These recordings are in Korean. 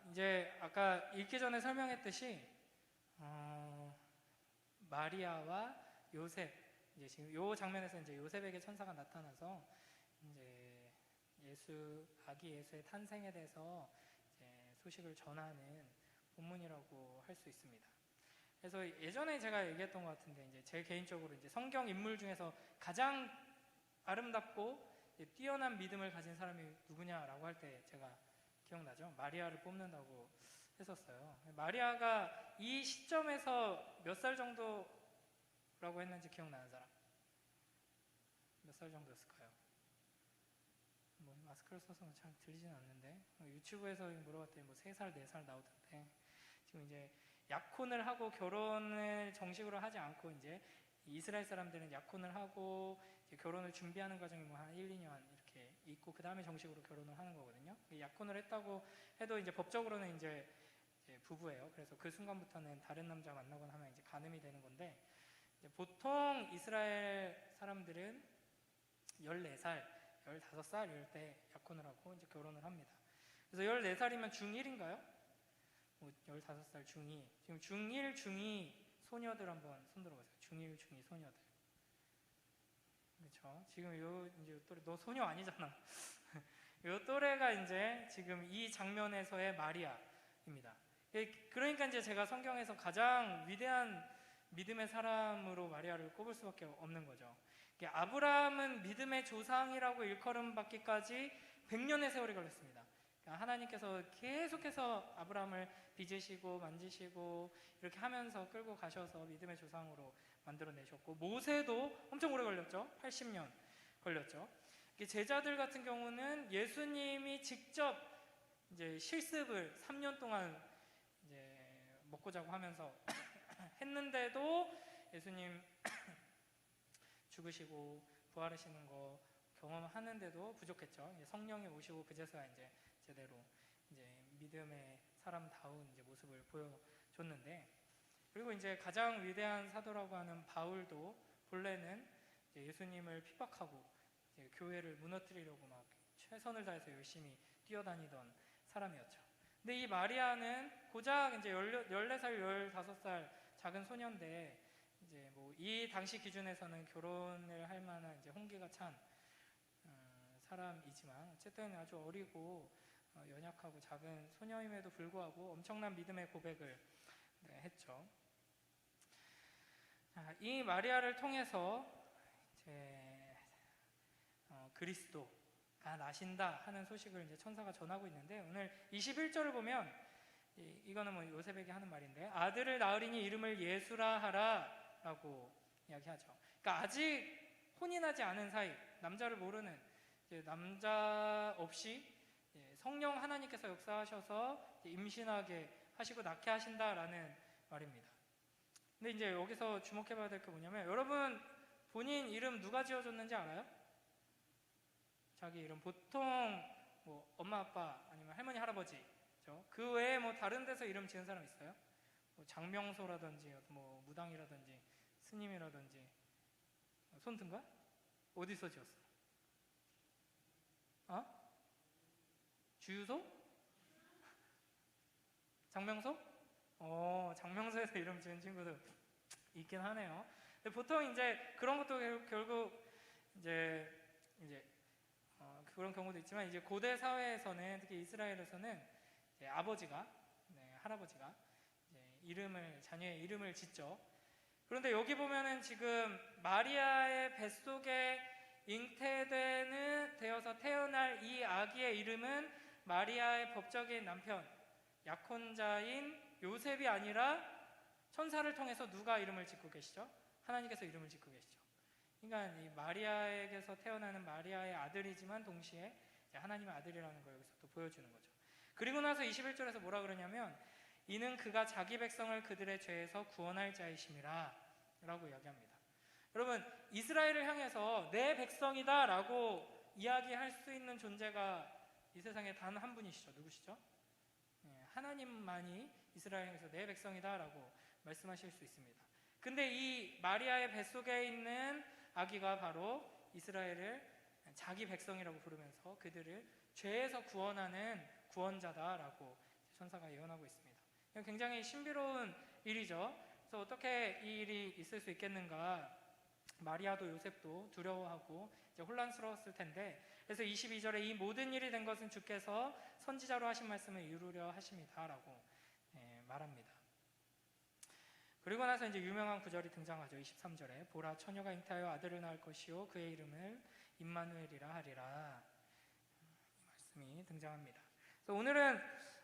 이제 아까 읽기 전에 설명했듯이 마리아와 요셉, 이제 지금 요 장면에서 이제 요셉에게 천사가 나타나서 이제 아기 예수의 탄생에 대해서 이제 소식을 전하는 본문이라고 할 수 있습니다. 그래서 예전에 제가 얘기했던 것 같은데, 이제 제 개인적으로 이제 성경 인물 중에서 가장 아름답고 뛰어난 믿음을 가진 사람이 누구냐라고 할 때 제가 기억나죠? 마리아를 뽑는다고 했었어요. 마리아가 이 시점에서 몇 살 정도라고 했는지 기억나는 사람? 몇 살 정도였을까요? 뭐 마스크를 써서 잘 들리진 않는데, 유튜브에서 물어봤더니 뭐 3살, 4살 나오던데, 지금 이제 약혼을 하고 결혼을 정식으로 하지 않고, 이제 이스라엘 사람들은 약혼을 하고 이제 결혼을 준비하는 과정이 뭐 한 1, 2년 이렇게 있고, 그 다음에 정식으로 결혼을 하는 거거든요. 약혼을 했다고 해도 이제 법적으로는 이제 부부예요. 그래서 그 순간부터는 다른 남자 만나거나 하면 이제 간음이 되는 건데, 이제 보통 이스라엘 사람들은 14살, 15살 이럴 때 약혼을 하고 이제 결혼을 합니다. 그래서 14살이면 중1인가요? 뭐 15살 중2, 지금 중1, 중2 소녀들 한번 손들어 보세요. 중1, 중2 소녀들. 그렇죠? 지금 요 이제 요 또래, 너 소녀 아니잖아. 요 또래가 이제 지금 이 장면에서의 마리아입니다. 그러니까 이제 제가 성경에서 가장 위대한 믿음의 사람으로 마리아를 꼽을 수밖에 없는 거죠. 아브라함은 믿음의 조상이라고 일컬음 받기까지 100년의 세월이 걸렸습니다. 하나님께서 계속해서 아브라함을 빚으시고 만지시고 이렇게 하면서 끌고 가셔서 믿음의 조상으로 만들어내셨고, 모세도 엄청 오래 걸렸죠. 80년 걸렸죠. 제자들 같은 경우는 예수님이 직접 이제 실습을 3년 동안 이제 먹고 자고 하면서 했는데도 예수님 죽으시고 부활하시는 거 경험하는데도 부족했죠. 성령이 오시고 그제서야 이제 제대로 이제 믿음의 사람다운 이제 모습을 보여줬는데, 그리고 이제 가장 위대한 사도라고 하는 바울도 본래는 이제 예수님을 핍박하고 이제 교회를 무너뜨리려고 막 최선을 다해서 열심히 뛰어다니던 사람이었죠. 근데 이 마리아는 고작 이제 14살, 15살 작은 소년인데, 이제 뭐 이 당시 기준에서는 결혼을 할 만한 이제 홍기가 찬 사람이지만, 어쨌든 아주 어리고 연약하고 작은 소녀임에도 불구하고 엄청난 믿음의 고백을 했죠. 이 마리아를 통해서 이제 그리스도가 나신다 하는 소식을 이제 천사가 전하고 있는데, 오늘 21절을 보면 이거는 뭐 요셉에게 하는 말인데, 아들을 낳으리니 이름을 예수라 하라 라고 이야기하죠. 그러니까 아직 혼이 나지 않은 사이, 남자를 모르는 남자 없이 성령 하나님께서 역사하셔서 임신하게 하시고 낳게 하신다라는 말입니다. 근데 이제 여기서 주목해봐야 될 게 뭐냐면, 여러분 본인 이름 누가 지어줬는지 알아요? 자기 이름 보통 뭐 엄마 아빠 아니면 할머니 할아버지, 그렇죠? 그 외에 뭐 다른 데서 이름 지은 사람 있어요? 뭐 장명소라든지 뭐 무당이라든지 스님이라든지. 손 든 거야? 어디서 지었어? 주유소? 장명소? 장명소에서 이름 지은 친구들 있긴 하네요. 근데 보통 이제 그런 것도 결국 이제 그런 경우도 있지만, 이제 고대 사회에서는, 특히 이스라엘에서는 아버지가, 할아버지가 이제 자녀의 이름을 짓죠. 그런데 여기 보면은 지금 마리아의 뱃속에 잉태되어서 태어날 이 아기의 이름은 마리아의 법적인 남편, 약혼자인 요셉이 아니라 천사를 통해서 누가 이름을 짓고 계시죠? 하나님께서 이름을 짓고 계시죠. 그러니까 이 마리아에게서 태어나는 마리아의 아들이지만 동시에 하나님의 아들이라는 걸 여기서 또 보여주는 거죠. 그리고 나서 21절에서 뭐라 그러냐면, 이는 그가 자기 백성을 그들의 죄에서 구원할 자이심이라 라고 이야기합니다. 여러분, 이스라엘을 향해서 내 백성이다 라고 이야기할 수 있는 존재가 이 세상에 단 한 분이시죠. 누구시죠? 하나님만이 이스라엘 향해서 내 백성이다 라고 말씀하실 수 있습니다. 근데 이 마리아의 뱃속에 있는 아기가 바로 이스라엘을 자기 백성이라고 부르면서 그들을 죄에서 구원하는 구원자다라고 천사가 예언하고 있습니다. 굉장히 신비로운 일이죠. 그래서 어떻게 이 일이 있을 수 있겠는가? 마리아도 요셉도 두려워하고 이제 혼란스러웠을 텐데, 그래서 22절에 이 모든 일이 된 것은 주께서 선지자로 하신 말씀을 이루려 하심이다라고 말합니다. 그리고 나서 이제 유명한 구절이 등장하죠. 23절에 보라 처녀가 잉태하여 아들을 낳을 것이요 그의 이름을 임마누엘이라 하리라. 이 말씀이 등장합니다. 그래서 오늘은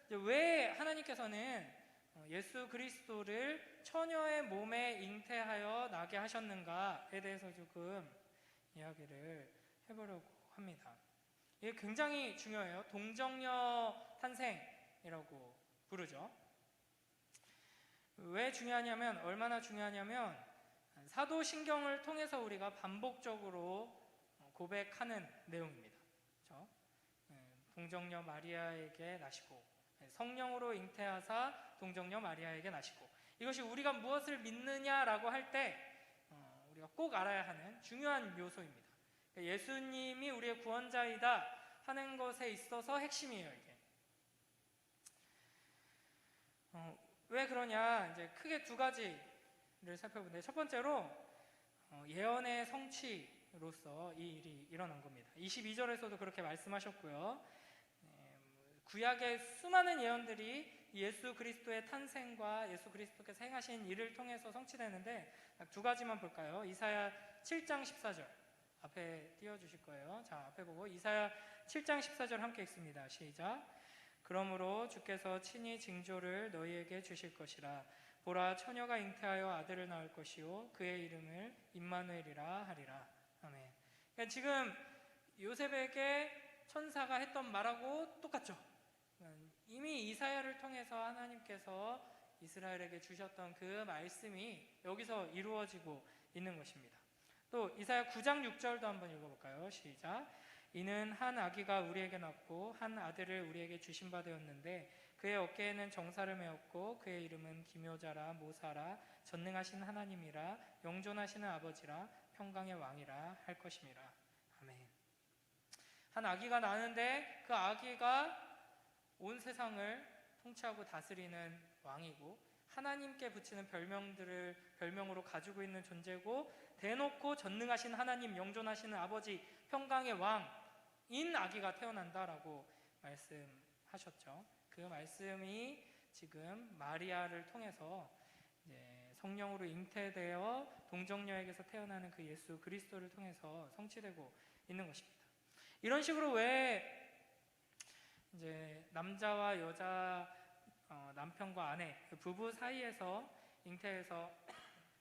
왜 하나님께서는 예수 그리스도를 처녀의 몸에 잉태하여 나게 하셨는가에 대해서 조금 이야기를 해보려고 합니다. 이게 굉장히 중요해요. 동정녀 탄생이라고 부르죠. 왜 중요하냐면, 얼마나 중요하냐면 사도신경을 통해서 우리가 반복적으로 고백하는 내용입니다. 그렇죠? 동정녀 마리아에게 나시고 성령으로 잉태하사 동정녀 마리아에게 나시고, 이것이 우리가 무엇을 믿느냐라고 할 때 우리가 꼭 알아야 하는 중요한 요소입니다. 예수님이 우리의 구원자이다 하는 것에 있어서 핵심이에요. 이게 왜 그러냐, 이제 크게 두 가지를 살펴보는데, 첫 번째로 예언의 성취로서 이 일이 일어난 겁니다. 22절에서도 그렇게 말씀하셨고요. 구약의 수많은 예언들이 예수 그리스도의 탄생과 예수 그리스도께서 행하신 일을 통해서 성취되는데, 두 가지만 볼까요? 이사야 7장 14절 앞에 띄워주실 거예요. 자, 앞에 보고 이사야 7장 14절 함께 읽습니다. 시작. 그러므로 주께서 친히 징조를 너희에게 주실 것이라. 보라 처녀가 잉태하여 아들을 낳을 것이요 그의 이름을 임마누엘이라 하리라. 아멘. 그러니까 지금 요셉에게 천사가 했던 말하고 똑같죠. 이미 이사야를 통해서 하나님께서 이스라엘에게 주셨던 그 말씀이 여기서 이루어지고 있는 것입니다. 또 이사야 9장 6절도 한번 읽어볼까요? 시작. 이는 한 아기가 우리에게 낳고 한 아들을 우리에게 주신 바 되었는데 그의 어깨에는 정사를 메었고 그의 이름은 기묘자라 모사라 전능하신 하나님이라 영존하시는 아버지라 평강의 왕이라 할 것임이라. 아멘. 한 아기가 나는데 그 아기가 온 세상을 통치하고 다스리는 왕이고, 하나님께 붙이는 별명들을 별명으로 가지고 있는 존재고, 대놓고 전능하신 하나님, 영존하시는 아버지, 평강의 왕인 아기가 태어난다라고 말씀하셨죠. 그 말씀이 지금 마리아를 통해서 이제 성령으로 잉태되어 동정녀에게서 태어나는 그 예수 그리스도를 통해서 성취되고 있는 것입니다. 이런 식으로 왜 이제 남자와 여자, 남편과 아내, 그 부부 사이에서 잉태해서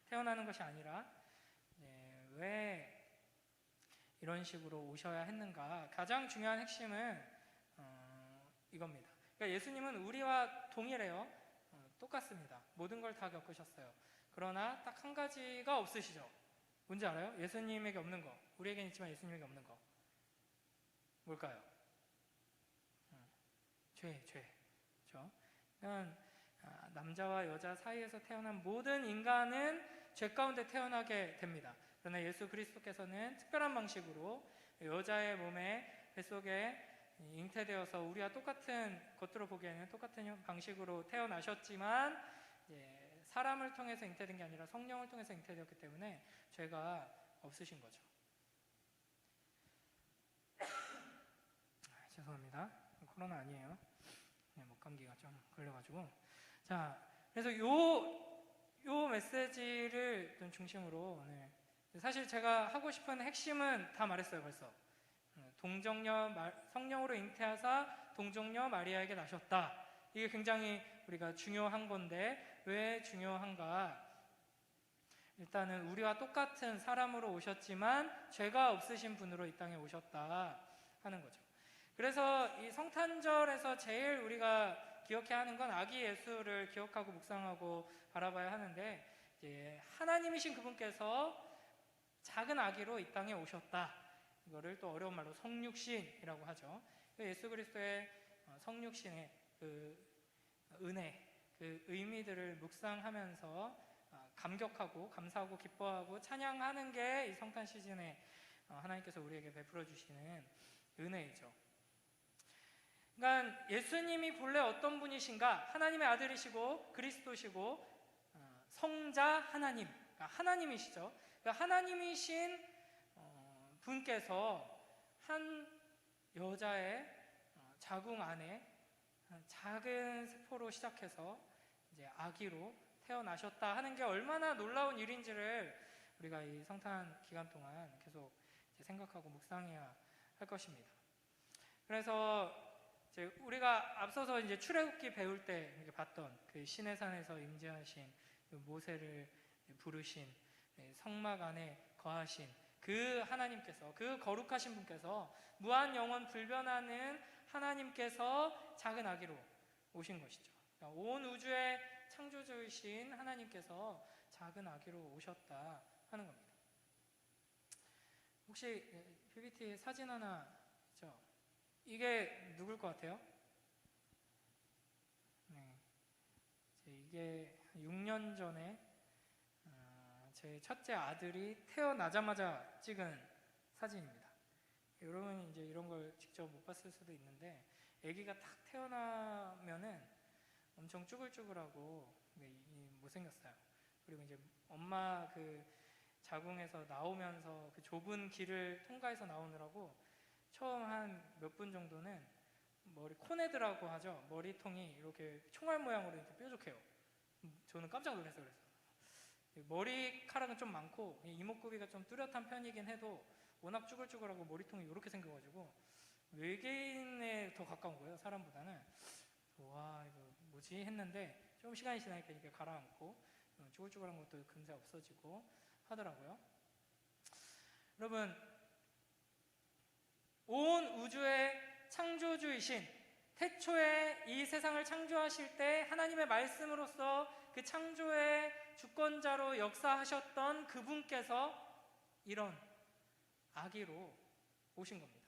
태어나는 것이 아니라 왜 이런 식으로 오셔야 했는가? 가장 중요한 핵심은 이겁니다. 그러니까 예수님은 우리와 동일해요. 똑같습니다. 모든 걸 다 겪으셨어요. 그러나 딱 한 가지가 없으시죠. 뭔지 알아요? 예수님에게 없는 거. 우리에겐 있지만 예수님에게 없는 거. 뭘까요? 죄. 그렇죠? 그러니까 남자와 여자 사이에서 태어난 모든 인간은 죄 가운데 태어나게 됩니다. 그러나 예수 그리스도께서는 특별한 방식으로 여자의 몸에 뱃속에 잉태되어서 우리와 똑같은, 겉으로 보기에는 똑같은 방식으로 태어나셨지만 사람을 통해서 잉태된 게 아니라 성령을 통해서 잉태되었기 때문에 죄가 없으신 거죠. 죄송합니다. 코로나 아니에요. 감기가 좀 걸려가지고. 자, 그래서 요 메시지를 좀 중심으로 오늘, 사실 제가 하고 싶은 핵심은 다 말했어요 벌써. 성령으로 잉태하사 동정녀 마리아에게 나셨다. 이게 굉장히 우리가 중요한 건데, 왜 중요한가? 일단은 우리와 똑같은 사람으로 오셨지만 죄가 없으신 분으로 이 땅에 오셨다 하는 거죠. 그래서 이 성탄절에서 제일 우리가 기억해야 하는 건 아기 예수를 기억하고 묵상하고 바라봐야 하는데, 하나님이신 그분께서 작은 아기로 이 땅에 오셨다. 이거를 또 어려운 말로 성육신이라고 하죠. 예수 그리스도의 성육신의 그 은혜, 그 의미들을 묵상하면서 감격하고 감사하고 기뻐하고 찬양하는 게 이 성탄 시즌에 하나님께서 우리에게 베풀어 주시는 은혜이죠. 그러니까 예수님이 본래 어떤 분이신가? 하나님의 아들이시고 그리스도시고 성자 하나님, 그러니까 하나님이시죠. 그러니까 하나님이신 분께서 한 여자의 자궁 안에 작은 세포로 시작해서 이제 아기로 태어나셨다 하는 게 얼마나 놀라운 일인지를 우리가 이 성탄 기간 동안 계속 생각하고 묵상해야 할 것입니다. 그래서 이제 우리가 앞서서 이제 출애굽기 배울 때 봤던 그 시내산에서 임재하신 그 모세를 부르신 성막 안에 거하신 그 하나님께서, 그 거룩하신 분께서, 무한 영원 불변하는 하나님께서 작은 아기로 오신 것이죠. 그러니까 온 우주의 창조주이신 하나님께서 작은 아기로 오셨다 하는 겁니다. 혹시 PPT 사진 하나 있죠? 이게 누굴 것 같아요? 네. 이게 6년 전에 제 첫째 아들이 태어나자마자 찍은 사진입니다. 여러분 이제 이런 걸 직접 못 봤을 수도 있는데, 아기가 딱 태어나면은 엄청 쭈글쭈글하고 못생겼어요. 그리고 이제 엄마 그 자궁에서 나오면서 그 좁은 길을 통과해서 나오느라고 처음 한 몇 분 정도는 머리 코네드라고 하죠. 머리통이 이렇게 총알 모양으로 이렇게 뾰족해요. 저는 깜짝 놀랐어요. 그래서 머리카락은 좀 많고 이목구비가 좀 뚜렷한 편이긴 해도 워낙 쭈글쭈글하고 머리통이 이렇게 생겨가지고 외계인에 더 가까운 거예요. 사람보다는. 와, 이거 뭐지 했는데 좀 시간이 지나니까 이게 가라앉고 쭈글쭈글한 것도 금세 없어지고 하더라고요. 여러분, 온 우주의 창조주이신, 태초에 이 세상을 창조하실 때 하나님의 말씀으로서 그 창조의 주권자로 역사하셨던 그분께서 이런 아기로 오신 겁니다.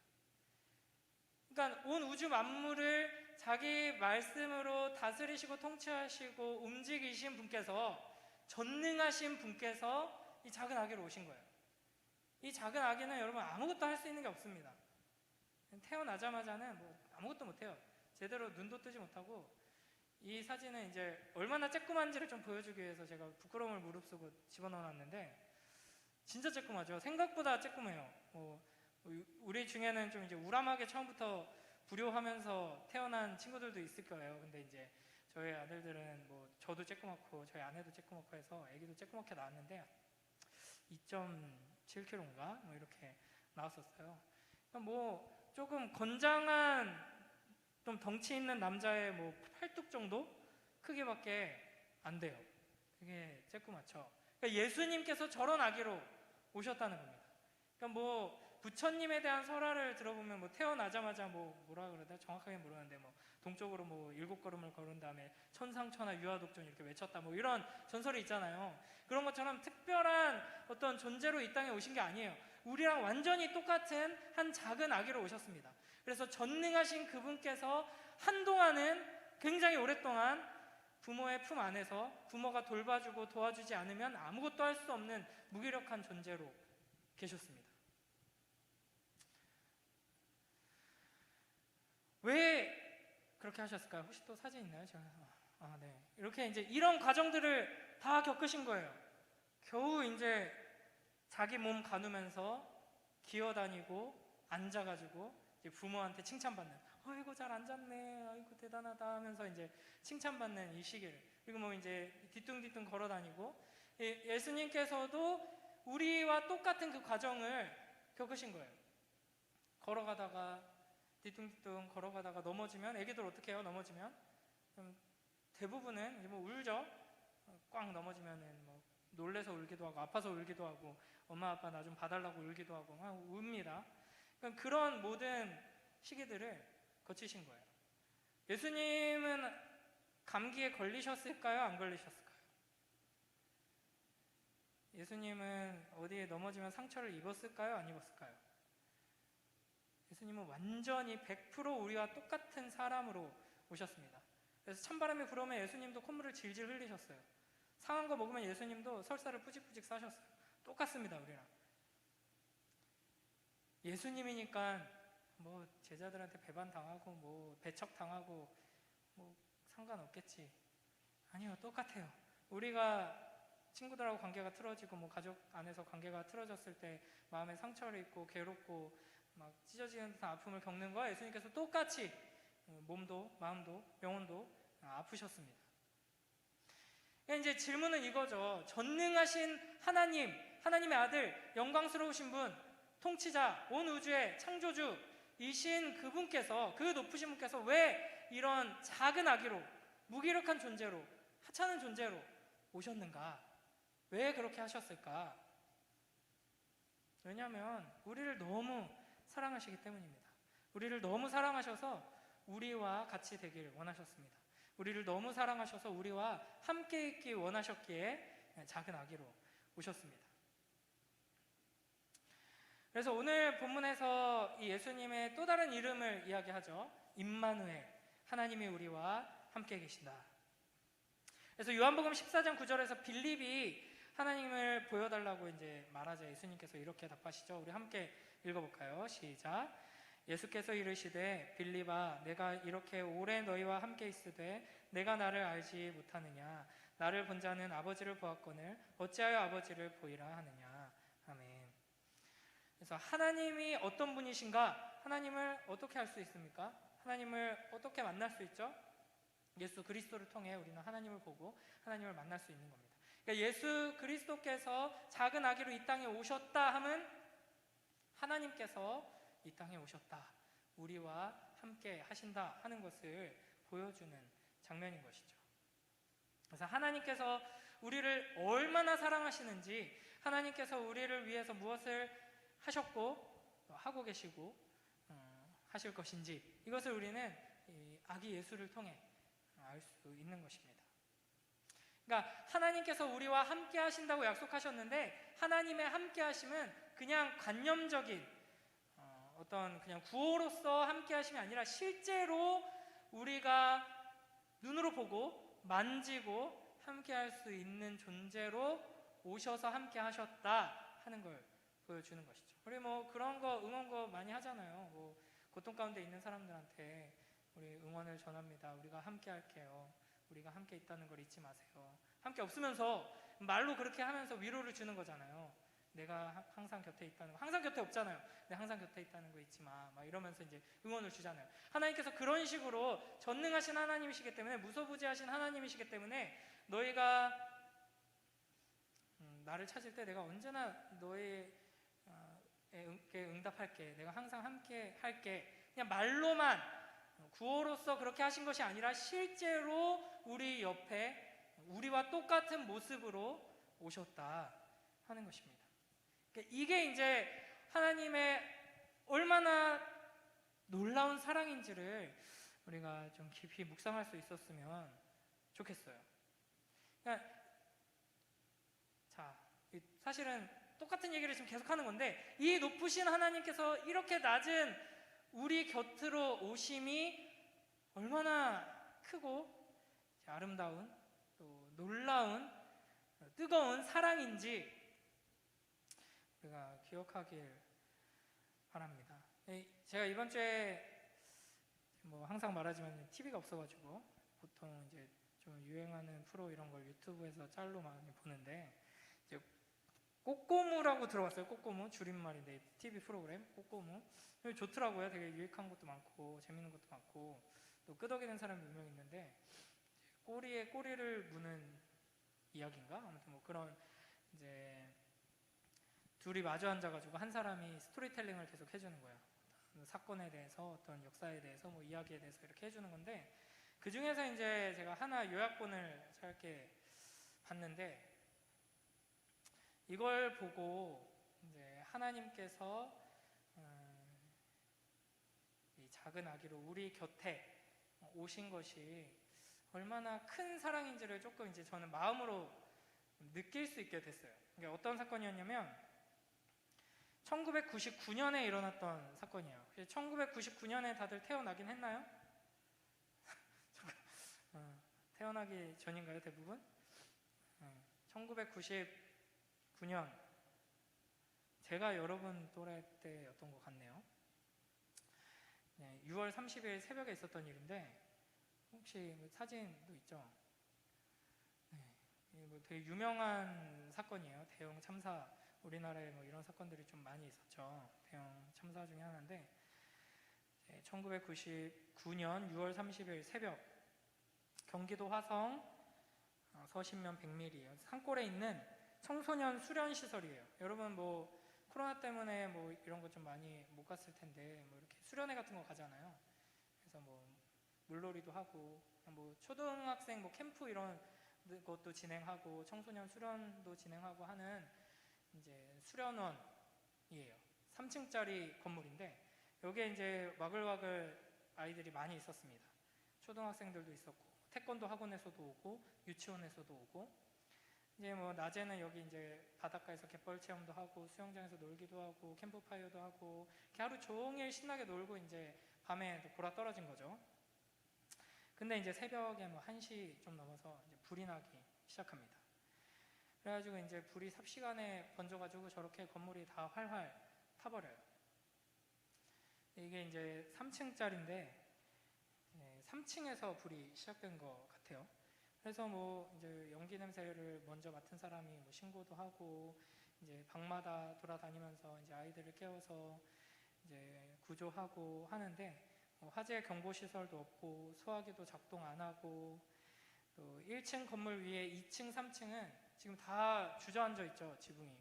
그러니까 온 우주 만물을 자기 말씀으로 다스리시고 통치하시고 움직이신 분께서, 전능하신 분께서 이 작은 아기로 오신 거예요. 이 작은 아기는 여러분 아무것도 할 수 있는 게 없습니다. 태어나자마자는 뭐 아무것도 못해요. 제대로 눈도 뜨지 못하고, 이 사진은 이제 얼마나 쬐끄만지를 좀 보여주기 위해서 제가 부끄러움을 무릅쓰고 집어넣어놨는데 진짜 쬐끄마죠. 생각보다 쬐끄매요. 우리 중에는 좀 이제 우람하게 처음부터 불효하면서 태어난 친구들도 있을 거예요. 근데 이제 저희 아들들은 뭐 저도 쬐끄맣고 저희 아내도 쬐끄맣고 해서 아기도 쬐끄맣게 나왔는데 2.7kg인가 뭐 이렇게 나왔었어요. 뭐 조금 건장한 좀 덩치 있는 남자의 뭐 팔뚝 정도 크기밖에 안 돼요. 그게 쬐끄맣죠. 그러니까 예수님께서 저런 아기로 오셨다는 겁니다. 그러니까 뭐 부처님에 대한 설화를 들어보면 뭐 태어나자마자 뭐라 그러다 정확하게 모르는데 뭐 동쪽으로 뭐 7걸음을 걸은 다음에 천상천하 유아독존 이렇게 외쳤다 뭐 이런 전설이 있잖아요. 그런 것처럼 특별한 어떤 존재로 이 땅에 오신 게 아니에요. 우리랑 완전히 똑같은 한 작은 아기로 오셨습니다. 그래서 전능하신 그분께서 한동안은 굉장히 오랫동안 부모의 품 안에서 부모가 돌봐주고 도와주지 않으면 아무것도 할 수 없는 무기력한 존재로 계셨습니다. 왜 그렇게 하셨을까요? 혹시 또 사진 있나요? 네. 이렇게 이제 이런 과정들을 다 겪으신 거예요. 겨우 이제 자기 몸 가누면서 기어다니고 앉아가지고 이제 부모한테 칭찬받는, 아이고 잘 앉았네, 아이고 대단하다 하면서 이제 칭찬받는 이 시기를, 그리고 뭐 이제 뒤뚱뒤뚱 걸어다니고, 예수님께서도 우리와 똑같은 그 과정을 겪으신 거예요. 걸어가다가 뒤뚱뒤뚱 걸어가다가 넘어지면, 애기들 어떻게 해요? 넘어지면 대부분은 이제 뭐 울죠. 꽉 넘어지면은 뭐 놀래서 울기도 하고 아파서 울기도 하고 엄마 아빠 나 좀 봐달라고 울기도 하고 막 웁니다. 그러니까 그런 모든 시기들을 거치신 거예요. 예수님은 감기에 걸리셨을까요? 안 걸리셨을까요? 예수님은 어디에 넘어지면 상처를 입었을까요? 안 입었을까요? 예수님은 완전히 100% 우리와 똑같은 사람으로 오셨습니다. 그래서 찬바람이 불어오면 예수님도 콧물을 질질 흘리셨어요. 상한 거 먹으면 예수님도 설사를 뿌직뿌직 싸셨어요. 똑같습니다, 우리랑. 예수님이니까 뭐 제자들한테 배반 당하고 뭐 배척 당하고 뭐 상관없겠지. 아니요, 똑같아요. 우리가 친구들하고 관계가 틀어지고 뭐 가족 안에서 관계가 틀어졌을 때 마음에 상처를 입고 괴롭고 막 찢어지는 듯한 아픔을 겪는 거와 예수님께서 똑같이 몸도 마음도 영혼도 아프셨습니다. 그러니까 이제 질문은 이거죠. 전능하신 하나님, 하나님의 아들, 영광스러우신 분, 통치자, 온 우주의 창조주이신 그분께서, 그 높으신 분께서 왜 이런 작은 아기로, 무기력한 존재로, 하찮은 존재로 오셨는가? 왜 그렇게 하셨을까? 왜냐하면 우리를 너무 사랑하시기 때문입니다. 우리를 너무 사랑하셔서 우리와 같이 되길 원하셨습니다. 우리를 너무 사랑하셔서 우리와 함께 있기 원하셨기에 작은 아기로 오셨습니다. 그래서 오늘 본문에서 이 예수님의 또 다른 이름을 이야기하죠. 임마누엘, 하나님이 우리와 함께 계신다. 그래서 요한복음 14장 9절에서 빌립이 하나님을 보여달라고 이제 말하자 예수님께서 이렇게 답하시죠. 우리 함께 읽어볼까요? 시작. 예수께서 이르시되 빌립아, 내가 이렇게 오래 너희와 함께 있으되 내가 나를 알지 못하느냐? 나를 본 자는 아버지를 보았거늘 어찌하여 아버지를 보이라 하느냐? 아멘. 그래서 하나님이 어떤 분이신가? 하나님을 어떻게 알 수 있습니까? 하나님을 어떻게 만날 수 있죠? 예수 그리스도를 통해 우리는 하나님을 보고 하나님을 만날 수 있는 겁니다. 그러니까 예수 그리스도께서 작은 아기로 이 땅에 오셨다 함은 하나님께서 이 땅에 오셨다, 우리와 함께 하신다 하는 것을 보여주는 장면인 것이죠. 그래서 하나님께서 우리를 얼마나 사랑하시는지, 하나님께서 우리를 위해서 무엇을 하셨고 하고 계시고 하실 것인지, 이것을 우리는 이 아기 예수를 통해 알 수 있는 것입니다. 그러니까 하나님께서 우리와 함께 하신다고 약속하셨는데, 하나님의 함께 하심은 그냥 관념적인 어떤 그냥 구호로서 함께 하심이 아니라 실제로 우리가 눈으로 보고 만지고 함께 할 수 있는 존재로 오셔서 함께 하셨다 하는 걸 보여주는 것이죠. 우리 뭐 그런 거 응원거 많이 하잖아요. 뭐 고통 가운데 있는 사람들한테 우리 응원을 전합니다. 우리가 함께 할게요. 우리가 함께 있다는 걸 잊지 마세요. 함께 없으면서 말로 그렇게 하면서 위로를 주는 거잖아요. 내가 항상 곁에 있다는 거. 항상 곁에 없잖아요. 내가 항상 곁에 있다는 거 잊지 마. 막 이러면서 이제 응원을 주잖아요. 하나님께서 그런 식으로 전능하신 하나님이시기 때문에, 무소부지하신 하나님이시기 때문에 너희가 나를 찾을 때 내가 언제나 너희에게 응답할게. 내가 항상 함께 할게. 그냥 말로만 구호로서 그렇게 하신 것이 아니라 실제로 우리 옆에 우리와 똑같은 모습으로 오셨다 하는 것입니다. 이게 이제 하나님의 얼마나 놀라운 사랑인지를 우리가 좀 깊이 묵상할 수 있었으면 좋겠어요. 그러니까 자, 사실은 똑같은 얘기를 지금 계속하는 건데, 이 높으신 하나님께서 이렇게 낮은 우리 곁으로 오심이 얼마나 크고 아름다운, 또 놀라운, 뜨거운 사랑인지 우리가 기억하길 바랍니다. 제가 이번 주에 뭐 항상 말하지만 TV가 없어가지고 보통 이제 좀 유행하는 프로 이런 걸 유튜브에서 짤로 많이 보는데, 이제 꼬꼬무라고 들어봤어요. 꼬꼬무 줄임말인데 TV 프로그램 꼬꼬무 좋더라고요. 되게 유익한 것도 많고 재밌는 것도 많고 또 끄덕이는 사람이 몇 명 있는데, 꼬리에 꼬리를 무는 이야기인가? 아무튼 뭐 그런 이제 둘이 마주 앉아가지고 한 사람이 스토리텔링을 계속 해주는 거예요. 사건에 대해서, 어떤 역사에 대해서, 뭐 이야기에 대해서 이렇게 해주는 건데, 그 중에서 이제 제가 하나 요약본을 짧게 봤는데, 이걸 보고 이제 하나님께서 이 작은 아기로 우리 곁에 오신 것이 얼마나 큰 사랑인지를 조금 이제 저는 마음으로 느낄 수 있게 됐어요. 이게 어떤 사건이었냐면 1999년에 일어났던 사건이에요. 1999년에 다들 태어나긴 했나요? 태어나기 전인가요, 대부분? 1999년, 제가 여러분 또래 때였던 것 같네요. 6월 30일 새벽에 있었던 일인데 혹시 사진도 있죠? 뭐 되게 유명한 사건이에요. 대형 참사, 우리나라에 뭐 이런 사건들이 좀 많이 있었죠. 대형 참사 중에 하나인데 1999년 6월 30일 새벽 경기도 화성 서신면 100ml예요. 산골에 있는 청소년 수련 시설이에요. 여러분 뭐 코로나 때문에 뭐 이런 거 좀 많이 못 갔을 텐데 뭐 이렇게 수련회 같은 거 가잖아요. 그래서 뭐 물놀이도 하고 뭐 초등학생 뭐 캠프 이런 것도 진행하고 청소년 수련도 진행하고 하는 이제 수련원이에요. 3층짜리 건물인데 여기에 이제 와글와글 아이들이 많이 있었습니다. 초등학생들도 있었고 태권도 학원에서도 오고 유치원에서도 오고 이제 뭐 낮에는 여기 이제 바닷가에서 갯벌 체험도 하고 수영장에서 놀기도 하고 캠프파이어도 하고 이렇게 하루 종일 신나게 놀고 이제 밤에 또 골아 떨어진 거죠. 근데 이제 새벽에 뭐 1시 좀 넘어서 이제 불이 나기 시작합니다. 그래가지고 이제 불이 삽시간에 번져가지고 저렇게 건물이 다 활활 타버려요. 이게 이제 3층짜리인데 3층에서 불이 시작된 것 같아요. 그래서 뭐 이제 연기 냄새를 먼저 맡은 사람이 뭐 신고도 하고 이제 방마다 돌아다니면서 이제 아이들을 깨워서 이제 구조하고 하는데 화재 경보 시설도 없고 소화기도 작동 안 하고 또 1층 건물 위에 2층, 3층은 지금 다 주저앉아 있죠, 지붕이.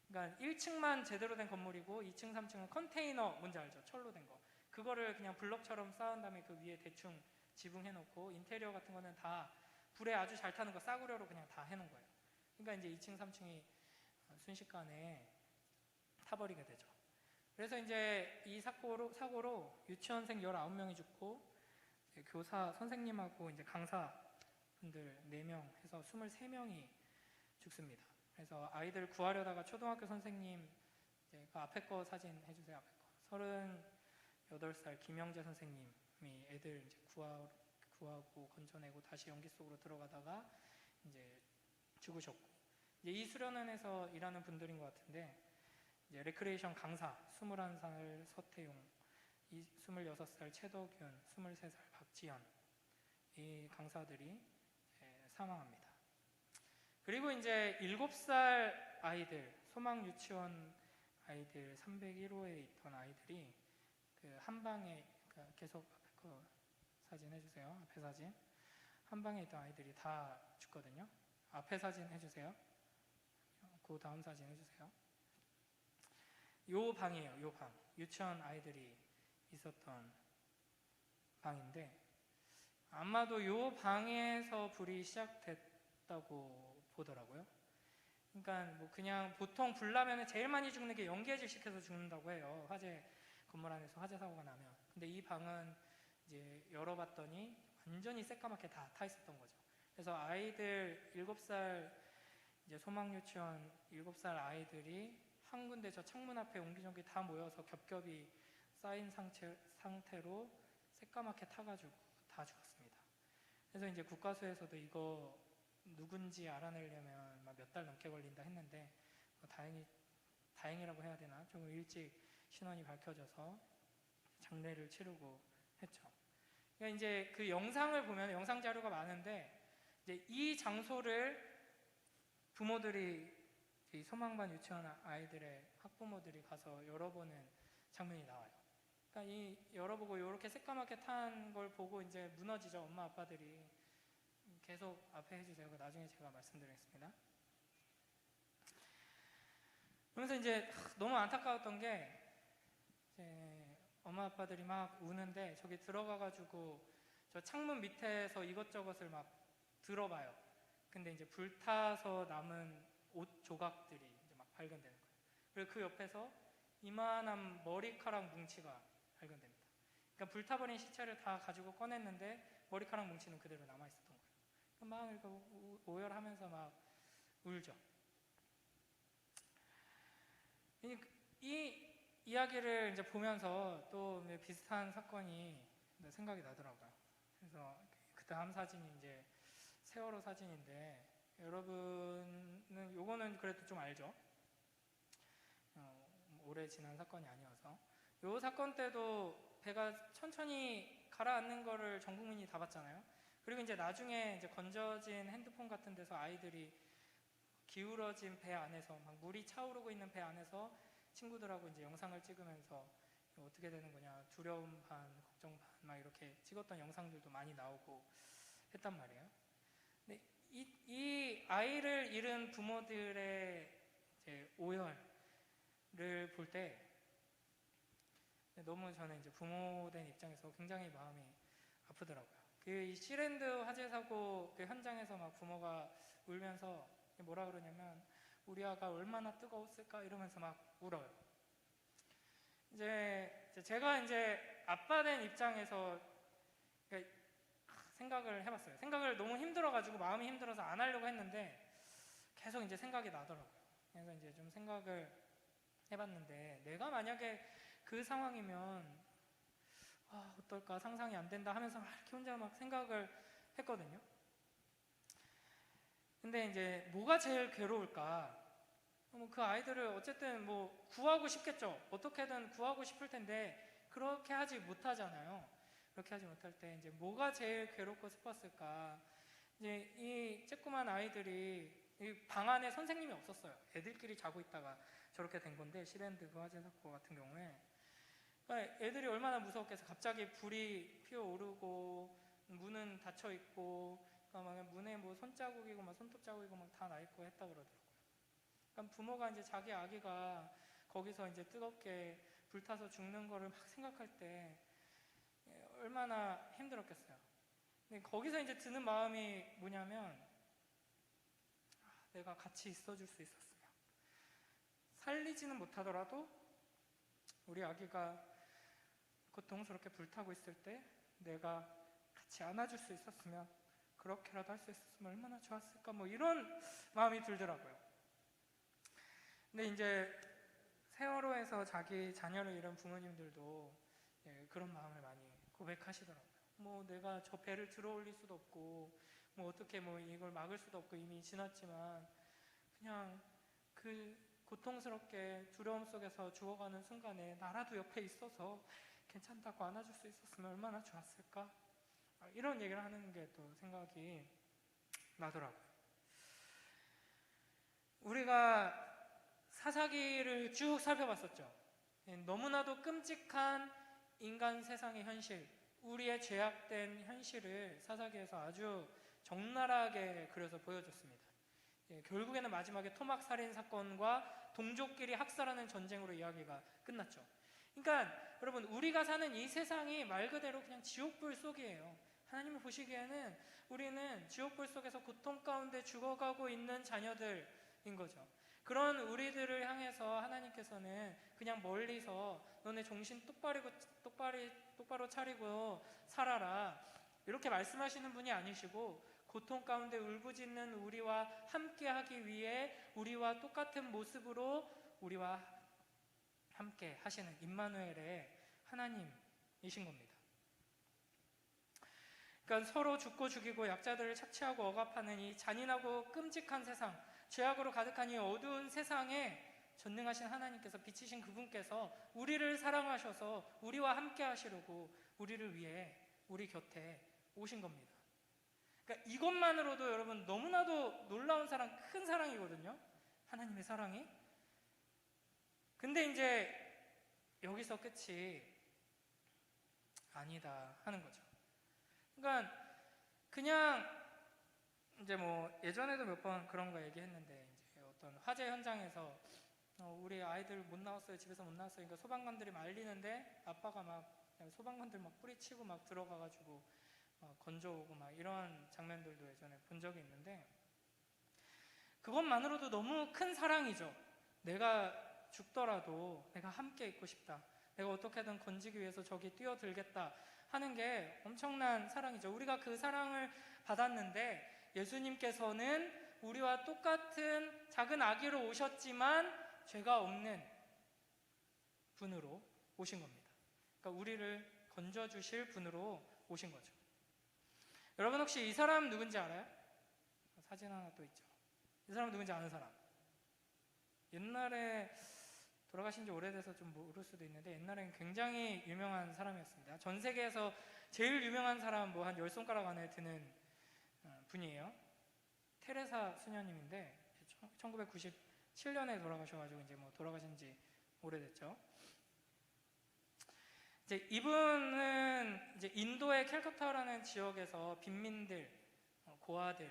그러니까 1층만 제대로 된 건물이고 2층, 3층은 컨테이너 뭔지 알죠? 철로 된 거. 그거를 그냥 블럭처럼 쌓은 다음에 그 위에 대충 지붕 해놓고 인테리어 같은 거는 다 불에 아주 잘 타는 거 싸구려로 그냥 다 해놓은 거예요. 그러니까 이제 2층, 3층이 순식간에 타버리게 되죠. 그래서 이제 이 사고로 유치원생 19명이 죽고 교사 선생님하고 이제 강사분들 4명 해서 23명이 죽습니다. 그래서 아이들 구하려다가 초등학교 선생님 이제 그 앞에 거 사진 해주세요. 앞에 거 38살 김영재 선생님이 애들 이제 구하고 건져내고 다시 연기 속으로 들어가다가 이제 죽으셨고 이제 이 수련원에서 일하는 분들인 것 같은데 이제 레크레이션 강사 21살 서태용, 26살 최덕윤, 23살 박지현 이 강사들이 사망합니다. 그리고 이제 7살 아이들, 소망 유치원 아이들 301호에 있던 아이들이 그 한 방에 계속 앞에 거 사진 해주세요. 앞에 사진. 한 방에 있던 아이들이 다 죽거든요. 앞에 사진 해주세요. 그 다음 사진 해주세요. 요 방이에요. 요 방. 유치원 아이들이 있었던 방인데 아마도 요 방에서 불이 시작됐다고 보더라고요. 그러니까 뭐 그냥 보통 불 나면 제일 많이 죽는 게 연기해질 시켜서 죽는다고 해요. 화재 건물 안에서 화재 사고가 나면. 근데 이 방은 이제 열어봤더니 완전히 새까맣게 다 타 있었던 거죠. 그래서 아이들 7살 이제 소망유치원 7살 아이들이 한 군데 저 창문 앞에 옹기종기 다 모여서 겹겹이 쌓인 상태로 새까맣게 타가지고 다 죽었습니다. 그래서 이제 국가수에서도 이거 누군지 알아내려면 몇 달 넘게 걸린다 했는데 다행이라고 해야 되나? 조금 일찍 신원이 밝혀져서 장례를 치르고 했죠. 그러니까 이제 그 영상을 보면 영상 자료가 많은데 이제 이 장소를 부모들이 이 소망반 유치원 아이들의 학부모들이 가서 열어보는 장면이 나와요. 그러니까 이 열어보고 이렇게 새까맣게 탄 걸 보고 이제 무너지죠. 엄마 아빠들이. 계속 앞에 해주세요. 나중에 제가 말씀드리겠습니다. 그러면서 이제 너무 안타까웠던 게 이제 엄마 아빠들이 막 우는데 저기 들어가가지고 저 창문 밑에서 이것저것을 막 들어봐요. 근데 이제 불타서 남은 옷 조각들이 이제 막 발견되는 거예요. 그리고 그 옆에서 이만한 머리카락 뭉치가 발견됩니다. 그러니까 불타버린 시체를 다 가지고 꺼냈는데 머리카락 뭉치는 그대로 남아있었던 거예요. 막 이렇게 오열하면서 막 울죠. 이 이야기를 이제 보면서 또 비슷한 사건이 생각이 나더라고요. 그래서 그 다음 사진이 이제 세월호 사진인데 여러분은 요거는 그래도 좀 알죠? 오래 지난 사건이 아니어서 요 사건 때도 배가 천천히 가라앉는 거를 전 국민이 다 봤잖아요. 그리고 이제 나중에 이제 건져진 핸드폰 같은 데서 아이들이 기울어진 배 안에서 막 물이 차오르고 있는 배 안에서 친구들하고 이제 영상을 찍으면서 어떻게 되는 거냐, 두려움 반, 걱정 반 막 이렇게 찍었던 영상들도 많이 나오고 했단 말이에요. 근데 이 아이를 잃은 부모들의 이제 오열을 볼 때 너무 저는 이제 부모된 입장에서 굉장히 마음이 아프더라고요. 이 시랜드 화재 사고 그 현장에서 막 부모가 울면서 뭐라 그러냐면 우리 아가 얼마나 뜨거웠을까 이러면서 막 울어요. 이제 제가 이제 아빠 된 입장에서 생각을 해봤어요. 생각을 너무 힘들어가지고 마음이 힘들어서 안 하려고 했는데 계속 이제 생각이 나더라고요. 그래서 이제 좀 생각을 해봤는데 내가 만약에 그 상황이면 어떨까 상상이 안 된다 하면서 막 이렇게 혼자 막 생각을 했거든요. 근데 이제 뭐가 제일 괴로울까? 그 아이들을 어쨌든 뭐 구하고 싶겠죠. 어떻게든 구하고 싶을 텐데 그렇게 하지 못하잖아요. 그렇게 하지 못할 때 이제 뭐가 제일 괴롭고 슬펐을까? 이제 이 쬐끄만 아이들이 이 방 안에 선생님이 없었어요. 애들끼리 자고 있다가 저렇게 된 건데 시랜드 그 화재 사건 같은 경우에 그러니까 애들이 얼마나 무서웠겠어. 갑자기 불이 피어오르고 문은 닫혀 있고 그러니까 막 문에 뭐 손자국이고 막 손톱 자국이고 막 다 나 있고 했다 그러더라고요. 그러니까 부모가 이제 자기 아기가 거기서 이제 뜨겁게 불타서 죽는 거를 막 생각할 때 얼마나 힘들었겠어요. 근데 거기서 이제 드는 마음이 뭐냐면 내가 같이 있어줄 수 있었으면, 살리지는 못하더라도 우리 아기가 고통스럽게 불타고 있을 때 내가 같이 안아줄 수 있었으면, 그렇게라도 할 수 있었으면 얼마나 좋았을까, 뭐 이런 마음이 들더라고요. 근데 이제 세월호에서 자기 자녀를 잃은 부모님들도 그런 마음을 많이 고백하시더라고요. 뭐 내가 저 배를 들어 올릴 수도 없고 뭐 어떻게 뭐 이걸 막을 수도 없고 이미 지났지만 그냥 그 고통스럽게 두려움 속에서 죽어가는 순간에 나라도 옆에 있어서 괜찮다고 안아줄 수 있었으면 얼마나 좋았을까, 이런 얘기를 하는 게 또 생각이 나더라고요. 우리가 사사기를 쭉 살펴봤었죠. 너무나도 끔찍한 인간 세상의 현실, 우리의 죄악된 현실을 사사기에서 아주 적나라하게 그려서 보여줬습니다. 결국에는 마지막에 토막 살인 사건과 동족끼리 학살하는 전쟁으로 이야기가 끝났죠. 그러니까 여러분, 우리가 사는 이 세상이 말 그대로 그냥 지옥불 속이에요. 하나님이 보시기에는 우리는 지옥불 속에서 고통 가운데 죽어가고 있는 자녀들인 거죠. 그런 우리들을 향해서 하나님께서는 그냥 멀리서 너네 정신 똑바로 차리고 살아라, 이렇게 말씀하시는 분이 아니시고 고통 가운데 울부짖는 우리와 함께 하기 위해 우리와 똑같은 모습으로 우리와 함께 하시는 임마누엘의 하나님이신 겁니다. 그러니까 서로 죽고 죽이고 약자들을 착취하고 억압하는 이 잔인하고 끔찍한 세상, 죄악으로 가득한 이 어두운 세상에 전능하신 하나님께서, 빛이신 그분께서 우리를 사랑하셔서 우리와 함께 하시려고 우리를 위해 우리 곁에 오신 겁니다. 그러니까 이것만으로도 여러분 너무나도 놀라운 사랑, 큰 사랑이거든요. 하나님의 사랑이. 근데 이제 여기서 끝이 아니다 하는 거죠. 그러니까 그냥 이제 뭐 예전에도 몇 번 그런 거 얘기했는데, 이제 어떤 화재 현장에서 우리 아이들 못 나왔어요, 집에서 못 나왔어요, 그러니까 소방관들이 말리는데 아빠가 막 소방관들 막 뿌리치고 막 들어가가지고 막 건져오고 막 이런 장면들도 예전에 본 적이 있는데, 그것만으로도 너무 큰 사랑이죠. 내가 죽더라도 내가 함께 있고 싶다, 내가 어떻게든 건지기 위해서 저기 뛰어들겠다 하는 게 엄청난 사랑이죠. 우리가 그 사랑을 받았는데 예수님께서는 우리와 똑같은 작은 아기로 오셨지만 죄가 없는 분으로 오신 겁니다. 그러니까 우리를 건져주실 분으로 오신 거죠. 여러분 혹시 이 사람 누군지 알아요? 사진 하나 또 있죠. 이 사람 누군지 아는 사람? 옛날에 돌아가신 지 오래돼서 좀 모를 수도 있는데 옛날엔 굉장히 유명한 사람이었습니다. 전 세계에서 제일 유명한 사람 뭐 한 10손가락 안에 드는 분이에요. 테레사 수녀님인데 1997년에 돌아가셔가지고 이제 뭐 돌아가신 지 오래됐죠. 이제 이분은 이제 인도의 캘커타라는 지역에서 빈민들, 고아들,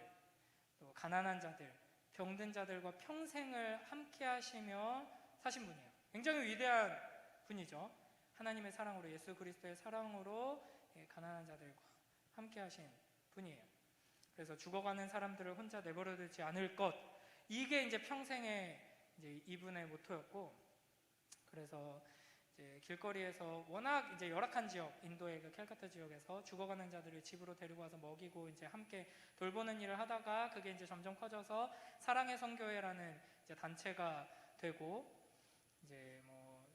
또 가난한 자들, 병든 자들과 평생을 함께 하시며 사신 분이에요. 굉장히 위대한 분이죠. 하나님의 사랑으로, 예수 그리스도의 사랑으로 가난한 자들과 함께 하신 분이에요. 그래서 죽어가는 사람들을 혼자 내버려두지 않을 것, 이게 이제 평생의 이제 이분의 모토였고, 그래서 이제 길거리에서 워낙 이제 열악한 지역, 인도의 그 캘커타 지역에서 죽어가는 자들을 집으로 데리고 와서 먹이고 이제 함께 돌보는 일을 하다가 그게 이제 점점 커져서 사랑의 선교회라는 이제 단체가 되고, 이제 뭐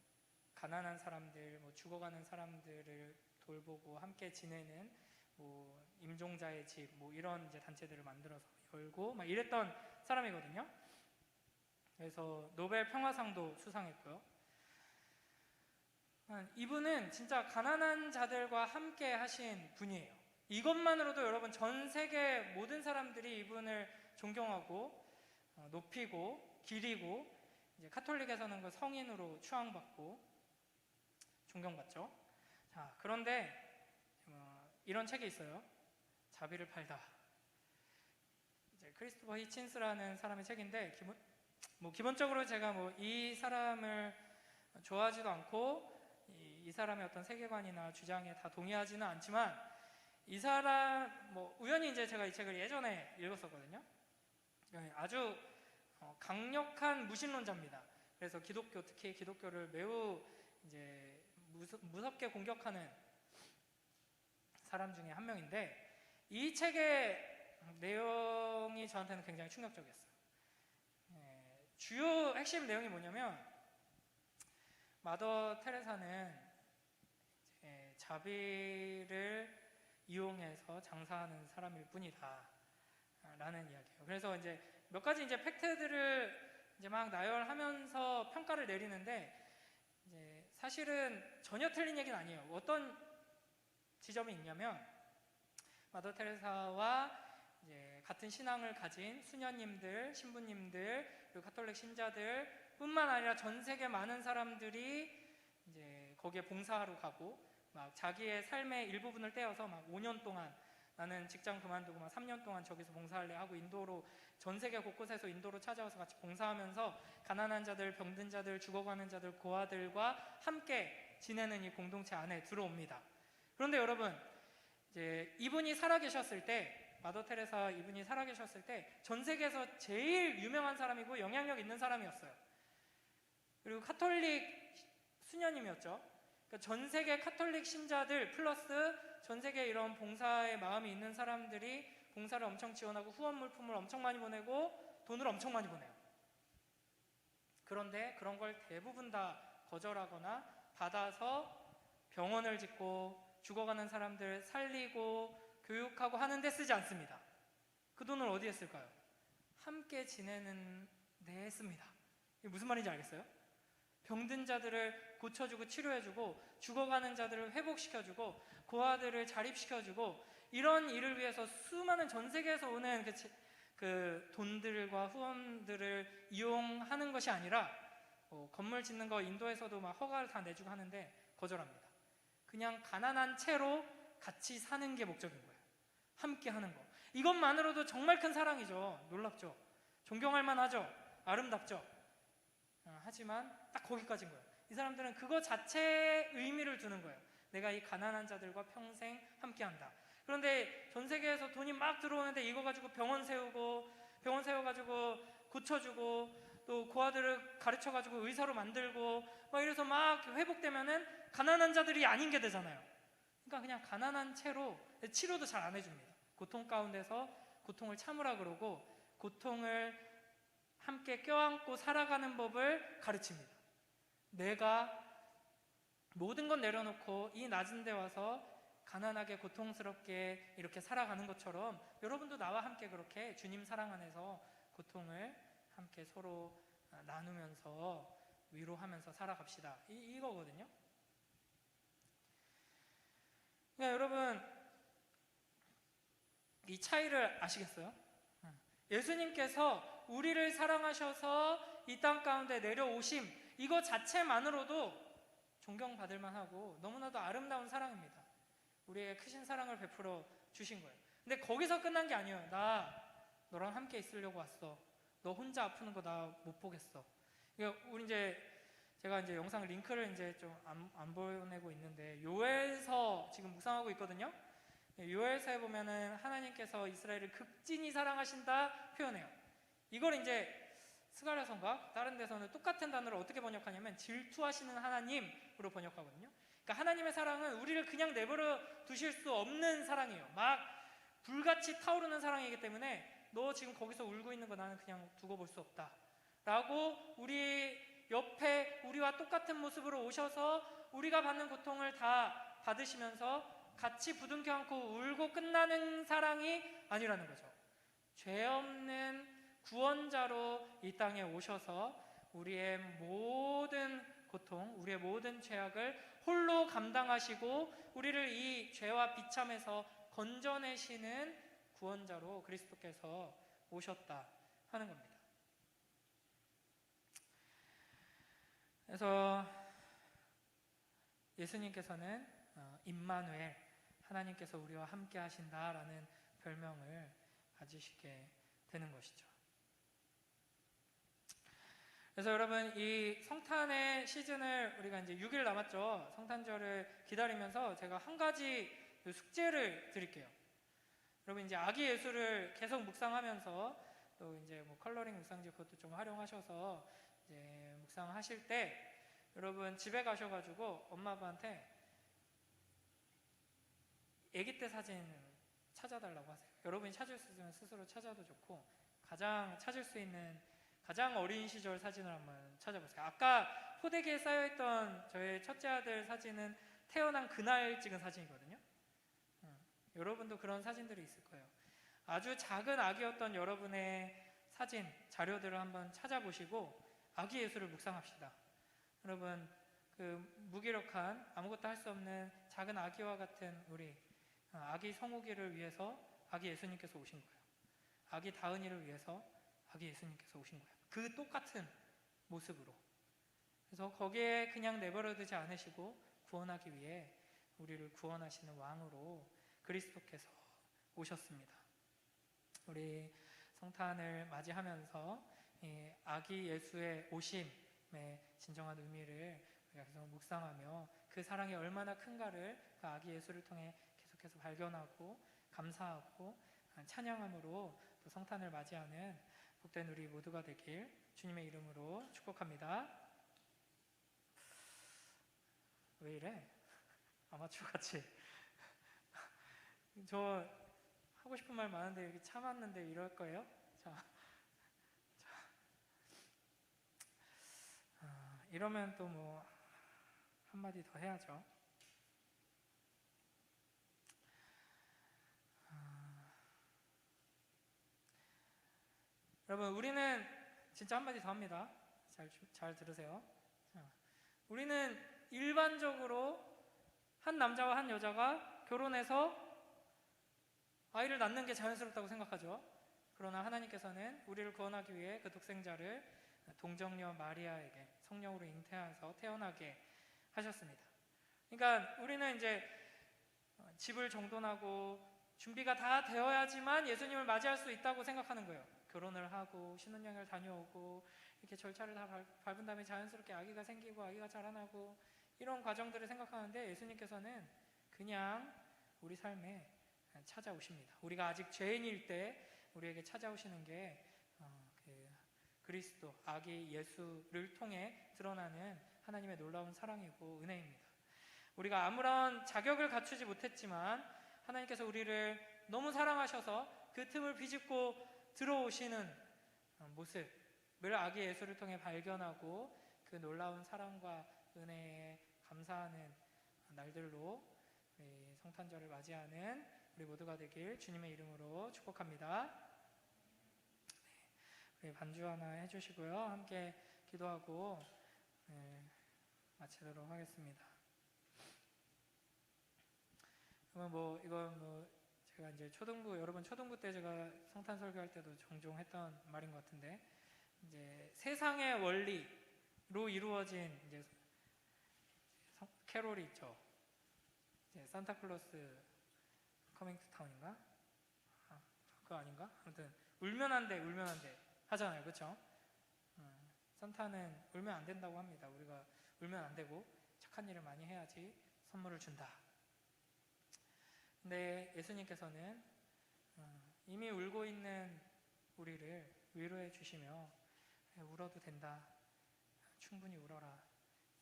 가난한 사람들, 뭐 죽어가는 사람들을 돌보고 함께 지내는 뭐 임종자의 집, 뭐 이런 이제 단체들을 만들어서 열고 막 이랬던 사람이거든요. 그래서 노벨 평화상도 수상했고요. 이분은 진짜 가난한 자들과 함께 하신 분이에요. 이것만으로도 여러분 전 세계 모든 사람들이 이분을 존경하고 높이고 기리고, 이제 카톨릭에서는 그 성인으로 추앙받고 존경받죠. 자, 그런데 이런 책이 있어요. 자비를 팔다. 이제 크리스토퍼 히친스라는 사람의 책인데 기본적으로 제가 뭐 이 사람을 좋아하지도 않고 이 사람의 어떤 세계관이나 주장에 다 동의하지는 않지만, 이 사람 뭐 우연히 이제 제가 이 책을 예전에 읽었었거든요. 아주 강력한 무신론자입니다. 그래서 기독교, 특히 기독교를 매우 이제 무섭게 공격하는 사람 중에 한 명인데, 이 책의 내용이 저한테는 굉장히 충격적이었어요. 주요 핵심 내용이 뭐냐면, 마더 테레사는 자비를 이용해서 장사하는 사람일 뿐이다 라는 이야기예요. 그래서 이제 몇 가지 이제 팩트들을 이제 막 나열하면서 평가를 내리는데, 이제 사실은 전혀 틀린 얘기는 아니에요. 어떤 지점이 있냐면, 마더 테레사와 이제 같은 신앙을 가진 수녀님들, 신부님들, 그리고 카톨릭 신자들 뿐만 아니라 전 세계 많은 사람들이 이제 거기에 봉사하러 가고, 막 자기의 삶의 일부분을 떼어서 막 5년 동안 나는 직장 그만두고 막 3년 동안 저기서 봉사할래 하고 인도로, 전 세계 곳곳에서 인도로 찾아와서 같이 봉사하면서 가난한 자들, 병든 자들, 죽어가는 자들, 고아들과 함께 지내는 이 공동체 안에 들어옵니다. 그런데 여러분, 이제 이분이 살아계셨을 때, 마더 테레사 이분이 살아계셨을 때 전 세계에서 제일 유명한 사람이고 영향력 있는 사람이었어요. 그리고 카톨릭 수녀님이었죠. 그러니까 전 세계 카톨릭 신자들 플러스 전 세계 이런 봉사의 마음이 있는 사람들이 봉사를 엄청 지원하고 후원 물품을 엄청 많이 보내고 돈을 엄청 많이 보내요. 그런데 그런 걸 대부분 다 거절하거나 받아서 병원을 짓고 죽어가는 사람들 살리고 교육하고 하는 데 쓰지 않습니다. 그 돈을 어디에 쓸까요? 함께 지내는 데에 씁니다. 이게 무슨 말인지 알겠어요? 병든 자들을 고쳐주고 치료해주고, 죽어가는 자들을 회복시켜주고, 고아들을 자립시켜주고, 이런 일을 위해서 수많은 전 세계에서 오는 그 돈들과 후원들을 이용하는 것이 아니라, 건물 짓는 거 인도에서도 막 허가를 다 내주고 하는데 거절합니다. 그냥 가난한 채로 같이 사는 게 목적인 거예요. 함께 하는 거. 이것만으로도 정말 큰 사랑이죠. 놀랍죠? 존경할 만하죠? 아름답죠? 하지만 딱 거기까지인 거예요. 이 사람들은 그거 자체에 의미를 두는 거예요. 내가 이 가난한 자들과 평생 함께 한다. 그런데 전 세계에서 돈이 막 들어오는데 이거 가지고 병원 세우고, 병원 세워가지고 고쳐주고, 또 고아들을 가르쳐가지고 의사로 만들고 막 이래서 막 회복되면은 가난한 자들이 아닌 게 되잖아요. 그러니까 그냥 가난한 채로 치료도 잘 안 해줍니다. 고통 가운데서 고통을 참으라 그러고, 고통을 함께 껴안고 살아가는 법을 가르칩니다. 내가 모든 건 내려놓고 이 낮은 데 와서 가난하게 고통스럽게 이렇게 살아가는 것처럼 여러분도 나와 함께 그렇게 주님 사랑 안에서 고통을 함께 서로 나누면서 위로하면서 살아갑시다. 이거거든요. 그러니까 여러분, 이 차이를 아시겠어요? 예수님께서 우리를 사랑하셔서 이 땅 가운데 내려오심, 이거 자체만으로도 존경받을 만하고 너무나도 아름다운 사랑입니다. 우리에게 크신 사랑을 베풀어 주신 거예요. 근데 거기서 끝난 게 아니에요. 나 너랑 함께 있으려고 왔어. 너 혼자 아프는 거 나 못 보겠어. 우리 제가 이제 영상 링크를 이제 좀 안 보내고 있는데, 요엘서 지금 묵상하고 있거든요. 요엘서에 보면은 하나님께서 이스라엘을 극진히 사랑하신다 표현해요. 이걸 이제 스가랴서인가 다른 데서는 똑같은 단어를 어떻게 번역하냐면 질투하시는 하나님으로 번역하거든요. 그러니까 하나님의 사랑은 우리를 그냥 내버려 두실 수 없는 사랑이에요. 막 불같이 타오르는 사랑이기 때문에 너 지금 거기서 울고 있는 거 나는 그냥 두고 볼 수 없다 라고 우리 옆에 우리와 똑같은 모습으로 오셔서 우리가 받는 고통을 다 받으시면서 같이 부둥켜 안고 울고 끝나는 사랑이 아니라는 거죠. 죄 없는 구원자로 이 땅에 오셔서 우리의 모든 고통, 우리의 모든 죄악을 홀로 감당하시고 우리를 이 죄와 비참에서 건져내시는 구원자로 그리스도께서 오셨다 하는 겁니다. 그래서 예수님께서는 임마누엘, 하나님께서 우리와 함께 하신다라는 별명을 가지시게 되는 것이죠. 그래서 여러분, 이 성탄의 시즌을 우리가 이제 6일 남았죠. 성탄절을 기다리면서 제가 한 가지 숙제를 드릴게요. 여러분, 이제 아기 예수를 계속 묵상하면서 또 이제 뭐 컬러링 묵상지 그것도 좀 활용하셔서 이제 묵상하실 때 여러분 집에 가셔가지고 엄마 아빠한테 아기 때 사진 찾아달라고 하세요. 여러분이 찾을 수 있으면 스스로 찾아도 좋고 가장 찾을 수 있는 가장 어린 시절 사진을 한번 찾아보세요. 아까 포대기에 쌓여있던 저의 첫째 아들 사진은 태어난 그날 찍은 사진이거든요. 여러분도 그런 사진들이 있을 거예요. 아주 작은 아기였던 여러분의 사진, 자료들을 한번 찾아보시고 아기 예수를 묵상합시다. 여러분, 그 무기력한 아무것도 할 수 없는 작은 아기와 같은 우리 아기 성우기를 위해서 아기 예수님께서 오신 거예요. 아기 다은이를 위해서 아기 예수님께서 오신 거예요. 그 똑같은 모습으로. 그래서 거기에 그냥 내버려두지 않으시고 구원하기 위해 우리를 구원하시는 왕으로 그리스도께서 오셨습니다. 우리 성탄을 맞이하면서 이 아기 예수의 오심의 진정한 의미를 우리가 계속 묵상하며 그 사랑이 얼마나 큰가를 그 아기 예수를 통해 계속해서 발견하고 감사하고 찬양함으로 또 성탄을 맞이하는 복된 우리 모두가 되길 주님의 이름으로 축복합니다. 왜 이래? 아마추어 같이. 저 하고 싶은 말 많은데 이렇게 참았는데 이럴 거예요? 이러면 또 뭐 한마디 더 해야죠. 여러분, 우리는 진짜 한마디 더 합니다. 잘 들으세요. 우리는 일반적으로 한 남자와 한 여자가 결혼해서 아이를 낳는 게 자연스럽다고 생각하죠. 그러나 하나님께서는 우리를 구원하기 위해 그 독생자를 동정녀 마리아에게 성령으로 잉태해서 태어나게 하셨습니다. 그러니까 우리는 이제 집을 정돈하고 준비가 다 되어야지만 예수님을 맞이할 수 있다고 생각하는 거예요. 결혼을 하고 신혼여행을 다녀오고 이렇게 절차를 다 밟은 다음에 자연스럽게 아기가 생기고 아기가 자라나고 이런 과정들을 생각하는데 예수님께서는 그냥 우리 삶에 찾아오십니다. 우리가 아직 죄인일 때 우리에게 찾아오시는 게 그리스도 아기 예수를 통해 드러나는 하나님의 놀라운 사랑이고 은혜입니다. 우리가 아무런 자격을 갖추지 못했지만 하나님께서 우리를 너무 사랑하셔서 그 틈을 비집고 들어오시는 모습을 아기 예수를 통해 발견하고 그 놀라운 사랑과 은혜에 감사하는 날들로 우리 성탄절을 맞이하는 우리 모두가 되길 주님의 이름으로 축복합니다. 우리 반주 하나 해주시고요. 함께 기도하고 마치도록 하겠습니다. 그러면 이건 제가 이제 여러분 초등부 때 제가 성탄 설교할 때도 종종 했던 말인 것 같은데, 이제 세상의 원리로 이루어진 이제 캐롤이 있죠. 이제 산타클로스 커밍 투 타운인가? 그거 아닌가? 아무튼 울면 안 돼 하잖아요, 그렇죠? 산타는 울면 안 된다고 합니다. 우리가 울면 안 되고 착한 일을 많이 해야지 선물을 준다. 근데 예수님께서는 이미 울고 있는 우리를 위로해 주시며, 울어도 된다, 충분히 울어라,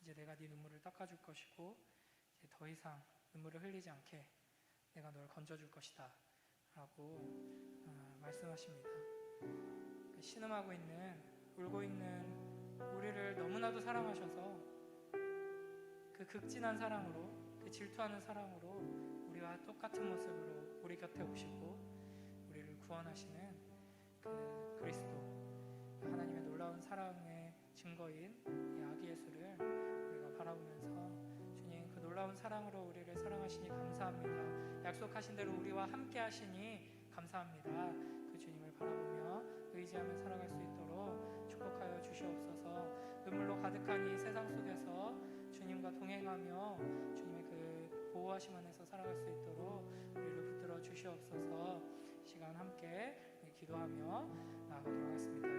이제 내가 네 눈물을 닦아줄 것이고 이제 더 이상 눈물을 흘리지 않게 내가 널 건져줄 것이다 라고 말씀하십니다. 신음하고 있는, 울고 있는 우리를 너무나도 사랑하셔서 그 극진한 사랑으로, 그 질투하는 사랑으로 우리와 똑같은 모습으로 우리 곁에 오시고 우리를 구원하시는 그 그리스도, 하나님의 놀라운 사랑의 증거인 이 아기 예수를 우리가 바라보면서, 주님 그 놀라운 사랑으로 우리를 사랑하시니 감사합니다. 약속하신 대로 우리와 함께 하시니 감사합니다. 그 주님을 바라보며 의지하며 살아갈 수 있도록 축복하여 주시옵소서. 눈물로 가득한 이 세상 속에서 주님과 동행하며 주님의 그 보호하심 안에서 살아갈 수 있도록 우리를 붙들어 주시옵소서. 시간 함께 기도하며 나아가도록 하겠습니다.